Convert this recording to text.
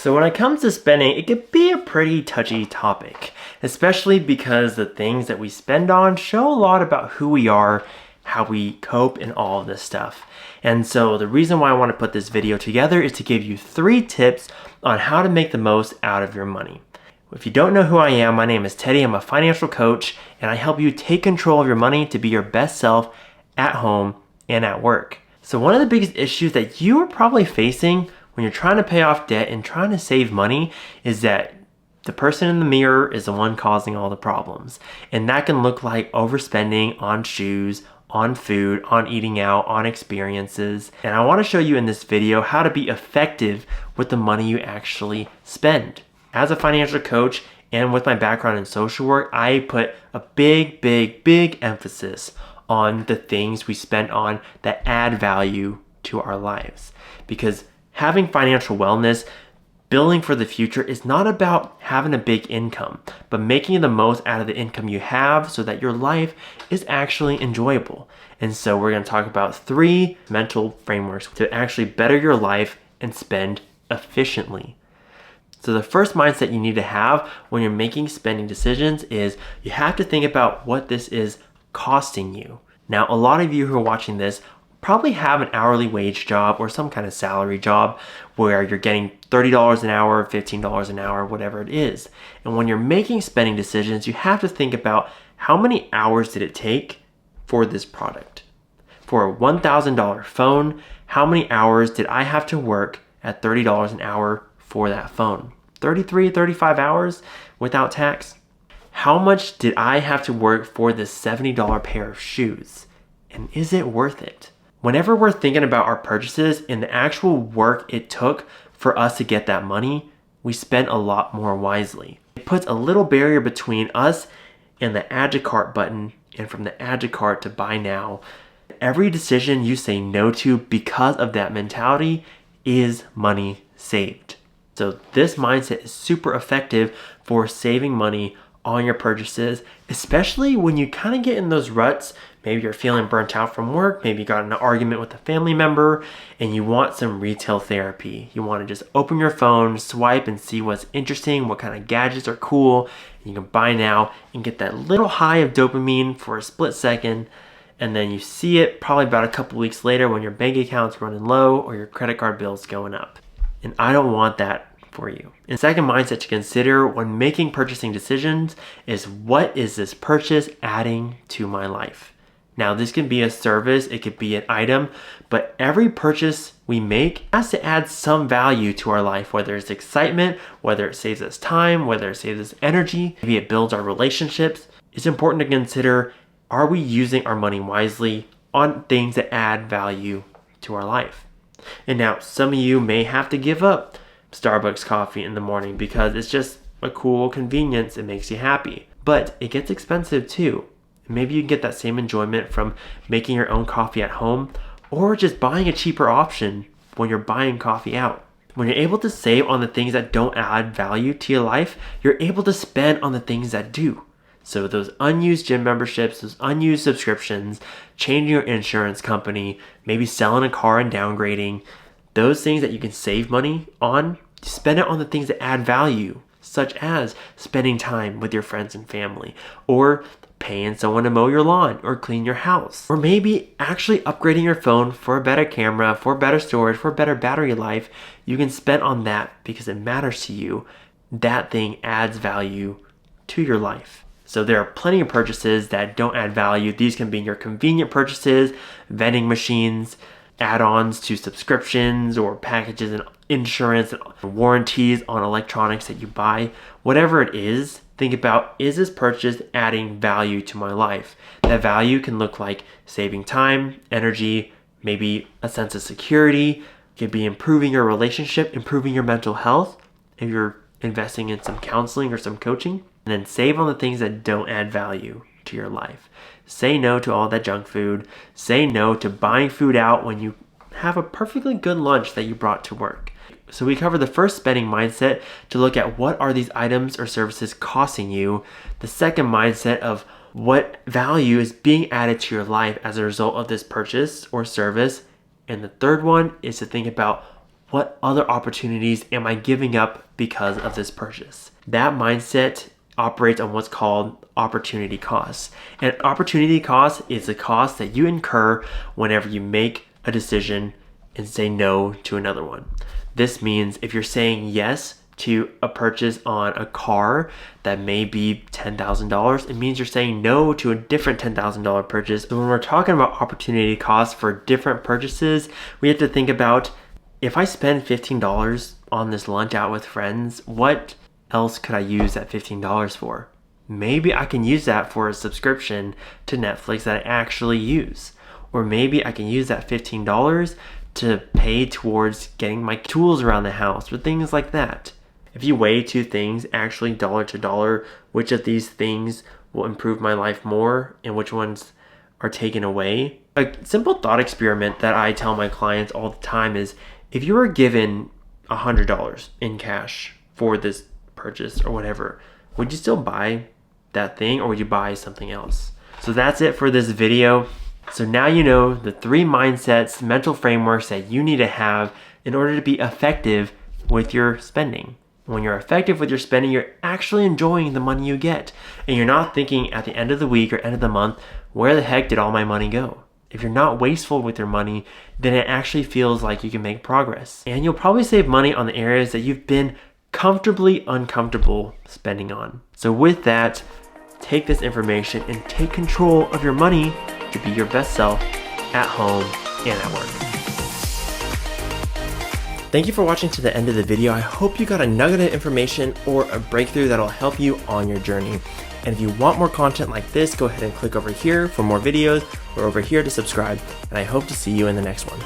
So when it comes to spending, it could be a pretty touchy topic, especially because the things that we spend on show a lot about who we are, how we cope, and all of this stuff. And so the reason why I want to put this video together is to give you 3 tips on how to make the most out of your money. If you don't know who I am, my name is Teddy. I'm a financial coach, and I help you take control of your money to be your best self at home and at work. So one of the biggest issues that you are probably facing when you're trying to pay off debt and trying to save money is that the person in the mirror is the one causing all the problems. And that can look like overspending on shoes, on food, on eating out, on experiences. And I want to show you in this video how to be effective with the money you actually spend. As a financial coach and with my background in social work, I put a big emphasis on the things we spend on that add value to our lives. Because having financial wellness, building for the future is not about having a big income, but making the most out of the income you have so that your life is actually enjoyable. And so we're going to talk about 3 mental frameworks to actually better your life and spend efficiently. So the first mindset you need to have when you're making spending decisions is you have to think about what this is costing you. Now, a lot of you who are watching this probably have an hourly wage job or some kind of salary job where you're getting $30 an hour, $15 an hour, whatever it is. And when you're making spending decisions, you have to think about how many hours did it take for this product. For a $1,000 phone, how many hours did I have to work at $30 an hour for that phone? 33, 35 hours without tax? How much did I have to work for this $70 pair of shoes? And is it worth it? Whenever we're thinking about our purchases and the actual work it took for us to get that money, we spend a lot more wisely. It puts a little barrier between us and the add to cart button, and from the add to cart to buy now. Every decision you say no to because of that mentality is money saved. So this mindset is super effective for saving money on your purchases, especially when you kind of get in those ruts. Maybe you're feeling burnt out from work, maybe you got in an argument with a family member and you want some retail therapy. You want to just open your phone, swipe and see what's interesting, what kind of gadgets are cool, and you can buy now and get that little high of dopamine for a split second, and then you see it probably about a couple weeks later when your bank account's running low or your credit card bill's going up. And I don't want that for you. And second mindset to consider when making purchasing decisions is, what is this purchase adding to my life? Now, this can be a service, it could be an item, but every purchase we make has to add some value to our life, whether it's excitement, whether it saves us time, whether it saves us energy, maybe it builds our relationships. It's important to consider, are we using our money wisely on things that add value to our life? And now, some of you may have to give up Starbucks coffee in the morning because it's just a cool convenience, it makes you happy. But it gets expensive too. Maybe you can get that same enjoyment from making your own coffee at home or just buying a cheaper option when you're buying coffee out. When you're able to save on the things that don't add value to your life, you're able to spend on the things that do. So those unused gym memberships, those unused subscriptions, changing your insurance company, maybe selling a car and downgrading, those things that you can save money on, spend it on the things that add value, such as spending time with your friends and family, or paying someone to mow your lawn or clean your house, or maybe actually upgrading your phone for a better camera, for better storage, for better battery life. You can spend on that because it matters to you. That thing adds value to your life. So there are plenty of purchases that don't add value. These can be your convenient purchases, vending machines, add-ons to subscriptions or packages and insurance and warranties on electronics that you buy. Whatever it is, think about, is this purchase adding value to my life? That value can look like saving time, energy, maybe a sense of security. It could be improving your relationship, improving your mental health if you're investing in some counseling or some coaching. And then save on the things that don't add value to your life. Say no to all that junk food. Say no to buying food out when you have a perfectly good lunch that you brought to work. So we covered the first spending mindset to look at what are these items or services costing you. The second mindset of what value is being added to your life as a result of this purchase or service. And the third one is to think about what other opportunities am I giving up because of this purchase? That mindset operates on what's called opportunity costs. And opportunity cost is the cost that you incur whenever you make a decision and say no to another one. This means if you're saying yes to a purchase on a car that may be $10,000, it means you're saying no to a different $10,000 purchase. So when we're talking about opportunity costs for different purchases, we have to think about, if I spend $15 on this lunch out with friends, what else could I use that $15 for? Maybe I can use that for a subscription to Netflix that I actually use. Or maybe I can use that $15 to pay towards getting my tools around the house or things like that. If you weigh two things actually dollar to dollar, which of these things will improve my life more and which ones are taken away? A simple thought experiment that I tell my clients all the time is, if you were given $100 in cash for this purchase or whatever, would you still buy that thing or would you buy something else? So that's it for this video. So now you know the 3 mindsets, mental frameworks that you need to have in order to be effective with your spending. When you're effective with your spending, you're actually enjoying the money you get. And you're not thinking at the end of the week or end of the month, where the heck did all my money go? If you're not wasteful with your money, then it actually feels like you can make progress. And you'll probably save money on the areas that you've been comfortably uncomfortable spending on. So with that, take this information and take control of your money to be your best self at home and at work. Thank you for watching to the end of the video. I hope you got a nugget of information or a breakthrough that'll help you on your journey. And if you want more content like this, go ahead and click over here for more videos or over here to subscribe. And I hope to see you in the next one.